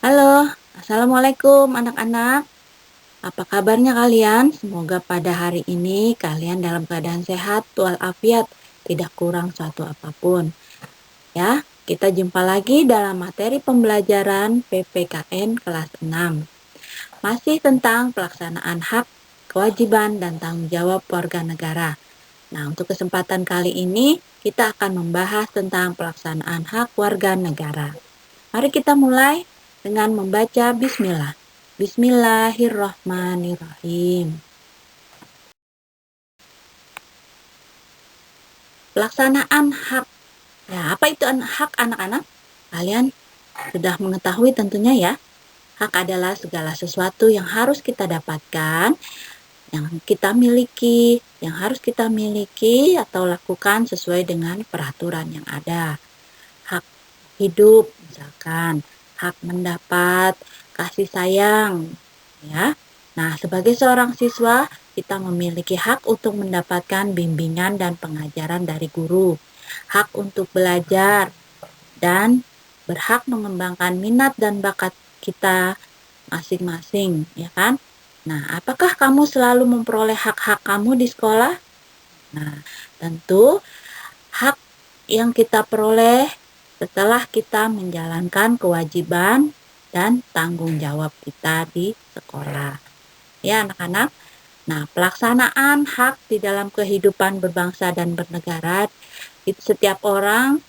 Halo, Assalamualaikum anak-anak. Apa kabarnya kalian? Semoga pada hari ini kalian dalam keadaan sehat walafiat, tidak kurang suatu apapun. Ya, kita jumpa lagi dalam materi pembelajaran PPKN kelas 6. Masih tentang pelaksanaan hak, kewajiban, dan tanggung jawab warga negara. Nah, untuk kesempatan kali ini kita akan membahas tentang pelaksanaan hak warga negara. Mari kita mulai dengan membaca Bismillah. Bismillahirrahmanirrahim. Pelaksanaan hak. Ya, apa itu hak anak-anak? Kalian sudah mengetahui tentunya ya. Hak adalah segala sesuatu yang harus kita dapatkan, yang kita miliki, yang harus kita miliki atau lakukan sesuai dengan peraturan yang ada. Hak hidup, misalkan, hak mendapat kasih sayang, ya. Nah, sebagai seorang siswa, kita memiliki hak untuk mendapatkan bimbingan dan pengajaran dari guru, hak untuk belajar, dan berhak mengembangkan minat dan bakat kita masing-masing, ya kan? Nah, apakah kamu selalu memperoleh hak-hak kamu di sekolah? Nah, tentu hak yang kita peroleh setelah kita menjalankan kewajiban dan tanggung jawab kita di sekolah. Ya, anak-anak. Nah, pelaksanaan hak di dalam kehidupan berbangsa dan bernegara, setiap orang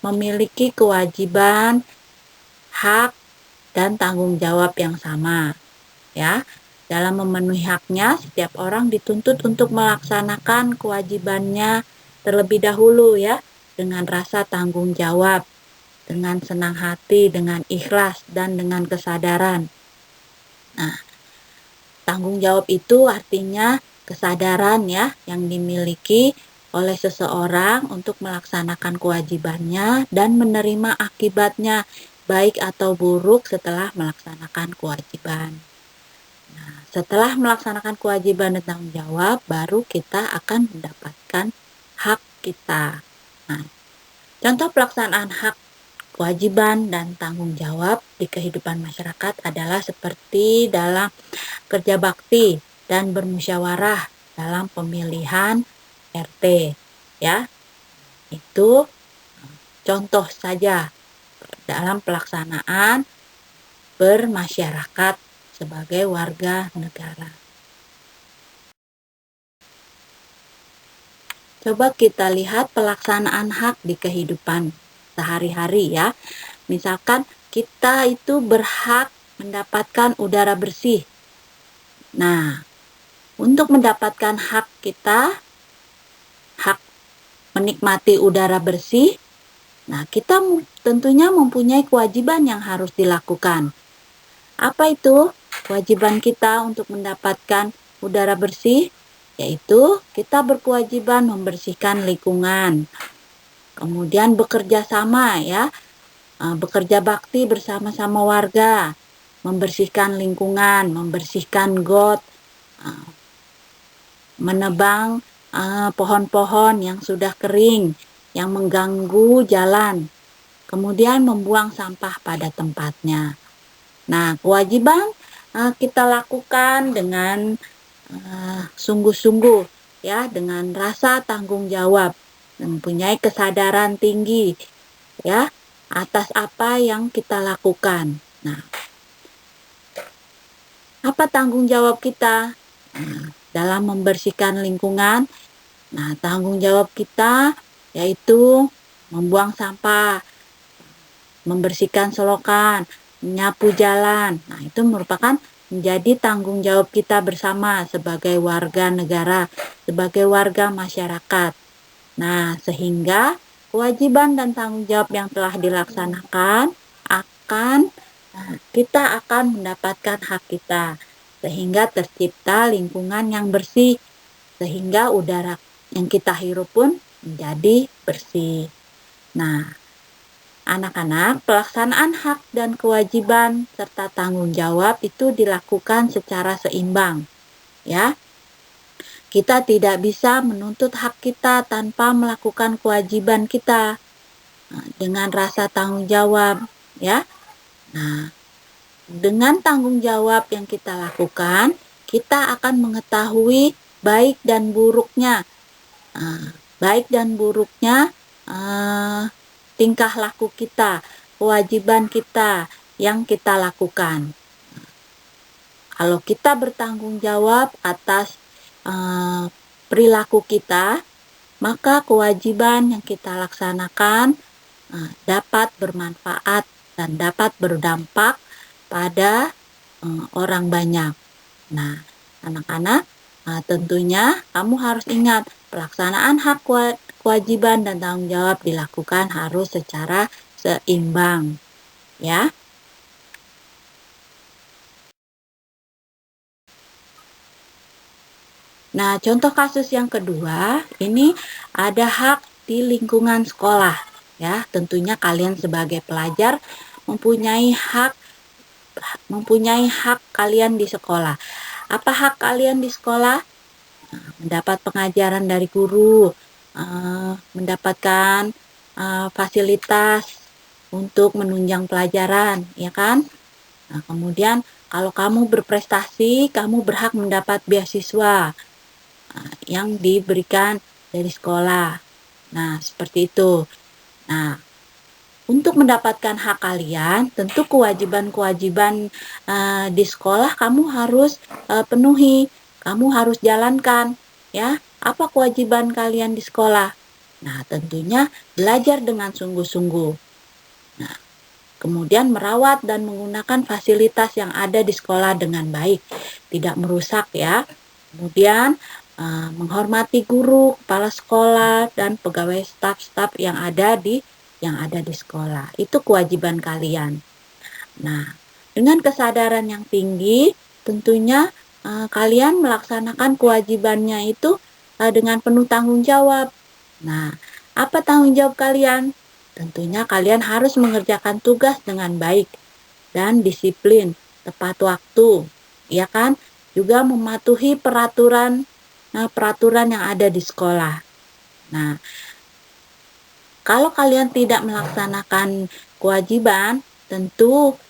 memiliki kewajiban, hak, dan tanggung jawab yang sama. Ya, dalam memenuhi haknya, setiap orang dituntut untuk melaksanakan kewajibannya terlebih dahulu ya, dengan rasa tanggung jawab, dengan senang hati, dengan ikhlas, dan dengan kesadaran. Nah, tanggung jawab itu artinya kesadaran ya yang dimiliki oleh seseorang untuk melaksanakan kewajibannya dan menerima akibatnya baik atau buruk setelah melaksanakan kewajiban. Nah, setelah melaksanakan kewajiban dan tanggung jawab, baru kita akan mendapatkan hak kita. Nah, contoh pelaksanaan hak, kewajiban, dan tanggung jawab di kehidupan masyarakat adalah seperti dalam kerja bakti dan bermusyawarah dalam pemilihan RT. Ya, itu contoh saja dalam pelaksanaan bermasyarakat sebagai warga negara. Coba kita lihat pelaksanaan hak di kehidupan sehari-hari ya. Misalkan kita itu berhak mendapatkan udara bersih. Nah, untuk mendapatkan hak kita, hak menikmati udara bersih, nah kita tentunya mempunyai kewajiban yang harus dilakukan. Apa itu kewajiban kita untuk mendapatkan udara bersih? Yaitu kita berkewajiban membersihkan lingkungan. Kemudian bekerja sama ya, bekerja bakti bersama-sama warga, membersihkan lingkungan, membersihkan got, menebang pohon-pohon yang sudah kering, yang mengganggu jalan, kemudian membuang sampah pada tempatnya. Nah, kewajiban kita lakukan dengan sungguh-sungguh ya, dengan rasa tanggung jawab, mempunyai kesadaran tinggi ya atas apa yang kita lakukan. Nah, apa tanggung jawab kita dalam membersihkan lingkungan? Nah, tanggung jawab kita yaitu membuang sampah, membersihkan selokan, menyapu jalan. Nah, itu merupakan menjadi tanggung jawab kita bersama sebagai warga negara, sebagai warga masyarakat. Nah, sehingga kewajiban dan tanggung jawab yang telah dilaksanakan kita akan mendapatkan hak kita, sehingga tercipta lingkungan yang bersih, sehingga udara yang kita hirup pun menjadi bersih. Nah, anak-anak, pelaksanaan hak dan kewajiban serta tanggung jawab itu dilakukan secara seimbang. Ya, kita tidak bisa menuntut hak kita tanpa melakukan kewajiban kita dengan rasa tanggung jawab. Ya, Nah, dengan tanggung jawab yang kita lakukan, kita akan mengetahui baik dan buruknya, baik dan buruknya tingkah laku kita, kewajiban kita yang kita lakukan. Kalau kita bertanggung jawab atas perilaku kita, maka kewajiban yang kita laksanakan dapat bermanfaat dan dapat berdampak pada orang banyak. Nah, anak-anak, tentunya kamu harus ingat pelaksanaan hak kewajiban dan tanggung jawab dilakukan harus secara seimbang, ya. Nah, contoh kasus yang kedua, ini ada hak di lingkungan sekolah, ya. Tentunya kalian sebagai pelajar mempunyai hak kalian di sekolah. Apa hak kalian di sekolah? Mendapat pengajaran dari guru, mendapatkan fasilitas untuk menunjang pelajaran, ya kan? Nah, kemudian kalau kamu berprestasi, kamu berhak mendapat beasiswa yang diberikan dari sekolah. Nah, seperti itu. Nah, untuk mendapatkan hak kalian, tentu kewajiban-kewajiban di sekolah kamu harus penuhi, kamu harus jalankan, ya. Apa kewajiban kalian di sekolah? Nah, tentunya belajar dengan sungguh-sungguh. Nah, kemudian merawat dan menggunakan fasilitas yang ada di sekolah dengan baik, tidak merusak, ya. Kemudian menghormati guru, kepala sekolah, dan pegawai staf-staf yang ada di sekolah. Itu kewajiban kalian. Nah, dengan kesadaran yang tinggi, tentunya kalian melaksanakan kewajibannya itu dengan penuh tanggung jawab. Nah, apa tanggung jawab kalian? Tentunya kalian harus mengerjakan tugas dengan baik dan disiplin, tepat waktu, ya kan? Juga mematuhi peraturan yang ada di sekolah. Nah, kalau kalian tidak melaksanakan kewajiban, tentu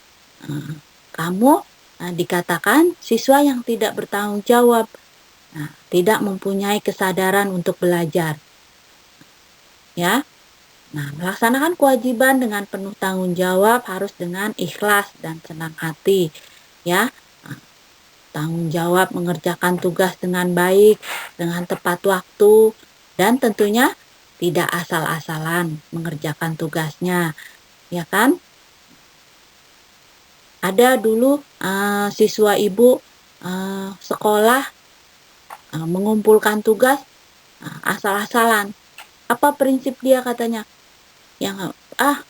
kamu dikatakan siswa yang tidak bertanggung jawab, tidak mempunyai kesadaran untuk belajar. Ya. Nah, melaksanakan kewajiban dengan penuh tanggung jawab harus dengan ikhlas dan senang hati, ya. Tanggung jawab mengerjakan tugas dengan baik, dengan tepat waktu, dan tentunya tidak asal-asalan mengerjakan tugasnya, ya kan? Ada dulu siswa ibu sekolah mengumpulkan tugas asal-asalan. Apa prinsip dia katanya? Yang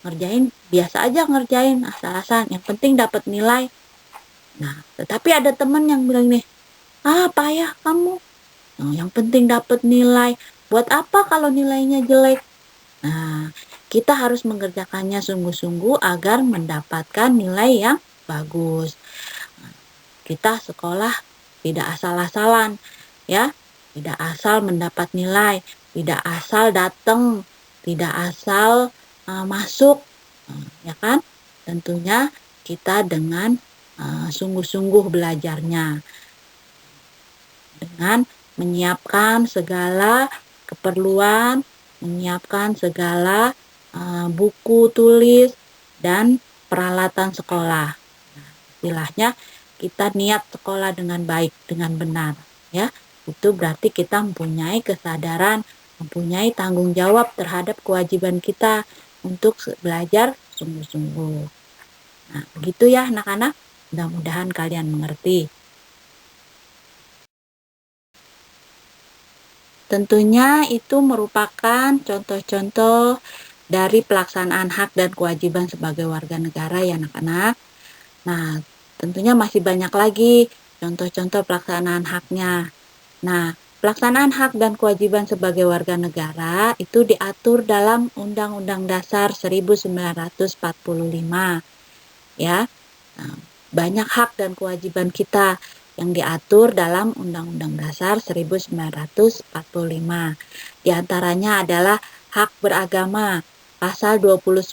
ngerjain biasa aja, ngerjain asal-asalan, yang penting dapat nilai. Nah, tetapi ada teman yang bilang nih, payah kamu, yang penting dapat nilai, buat apa kalau nilainya jelek? Nah, kita harus mengerjakannya sungguh-sungguh agar mendapatkan nilai yang bagus. Kita sekolah tidak asal-asalan, ya, tidak asal mendapat nilai, tidak asal datang, tidak asal masuk, ya kan? Tentunya kita dengan sungguh-sungguh belajarnya, dengan menyiapkan segala keperluan, menyiapkan segala buku tulis dan peralatan sekolah. Nah, istilahnya kita niat sekolah dengan baik, dengan benar, ya. Itu berarti kita mempunyai kesadaran, mempunyai tanggung jawab terhadap kewajiban kita untuk belajar sungguh-sungguh. Nah, begitu ya anak-anak. Mudah-mudahan kalian mengerti. Tentunya itu merupakan contoh-contoh dari pelaksanaan hak dan kewajiban sebagai warga negara ya anak-anak. Nah, tentunya masih banyak lagi contoh-contoh pelaksanaan haknya. Nah, pelaksanaan hak dan kewajiban sebagai warga negara itu diatur dalam Undang-Undang Dasar 1945. Ya. Nah, banyak hak dan kewajiban kita yang diatur dalam Undang-Undang Dasar 1945. Di antaranya adalah hak beragama, Pasal 29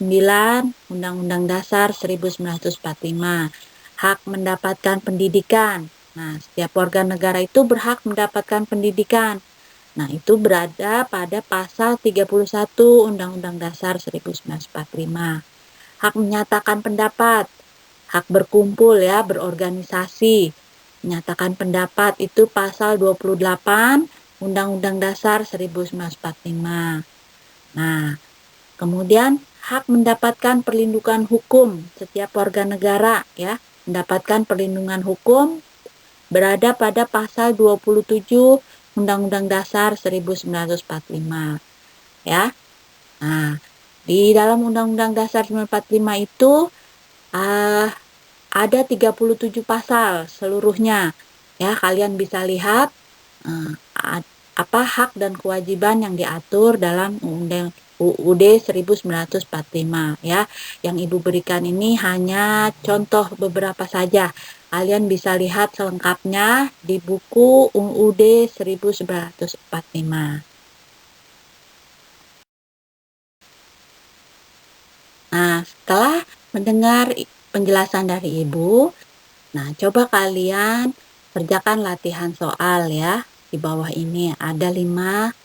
Undang-Undang Dasar 1945, hak mendapatkan pendidikan. Nah, setiap warga negara itu berhak mendapatkan pendidikan. Nah, itu berada pada pasal 31 Undang-Undang Dasar 1945. Hak menyatakan pendapat, hak berkumpul ya, berorganisasi. Menyatakan pendapat itu pasal 28 Undang-Undang Dasar 1945. Nah, kemudian hak mendapatkan perlindungan hukum. Setiap warga negara ya, mendapatkan perlindungan hukum berada pada pasal 27 Undang-Undang Dasar 1945 ya. Nah, di dalam Undang-Undang Dasar 1945 itu ada 37 pasal seluruhnya. Ya, kalian bisa lihat apa hak dan kewajiban yang diatur dalam UUD 1945 ya. Yang Ibu berikan ini hanya contoh beberapa saja. Kalian bisa lihat selengkapnya di buku UUD 1945. Nah, setelah mendengar penjelasan dari Ibu, nah coba kalian kerjakan latihan soal ya. Di bawah ini ada 5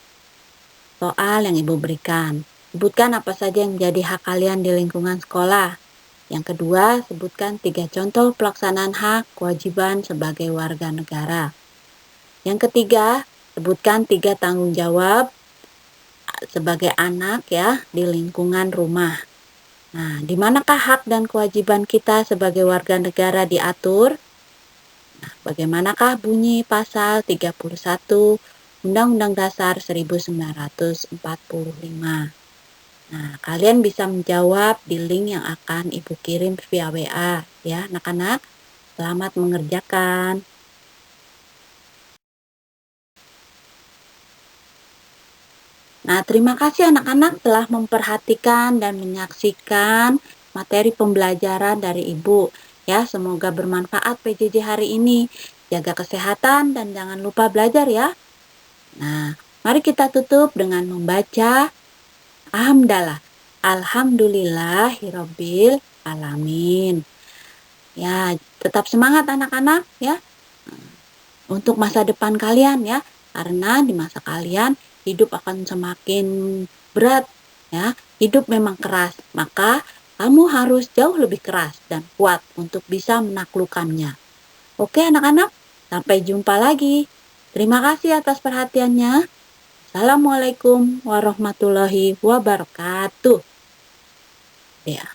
soal yang Ibu berikan. Sebutkan apa saja yang menjadi hak kalian di lingkungan sekolah. Yang kedua, sebutkan 3 contoh pelaksanaan hak kewajiban sebagai warga negara. Yang ketiga, sebutkan 3 tanggung jawab sebagai anak ya di lingkungan rumah. Nah, di manakah hak dan kewajiban kita sebagai warga negara diatur? Nah, bagaimanakah bunyi pasal 31 Undang-Undang Dasar 1945? Nah, kalian bisa menjawab di link yang akan Ibu kirim via WA ya, anak-anak. Selamat mengerjakan. Nah, terima kasih anak-anak telah memperhatikan dan menyaksikan materi pembelajaran dari Ibu. Ya, semoga bermanfaat PJJ hari ini. Jaga kesehatan dan jangan lupa belajar ya. Nah, mari kita tutup dengan membaca Alhamdulillah. Alhamdulillahirabbil alamin. Ya, tetap semangat anak-anak ya untuk masa depan kalian ya. Karena di masa kalian hidup akan semakin berat ya. Hidup memang keras, maka kamu harus jauh lebih keras dan kuat untuk bisa menaklukkannya. Oke anak-anak, sampai jumpa lagi. Terima kasih atas perhatiannya. Assalamualaikum warahmatullahi wabarakatuh. Ya.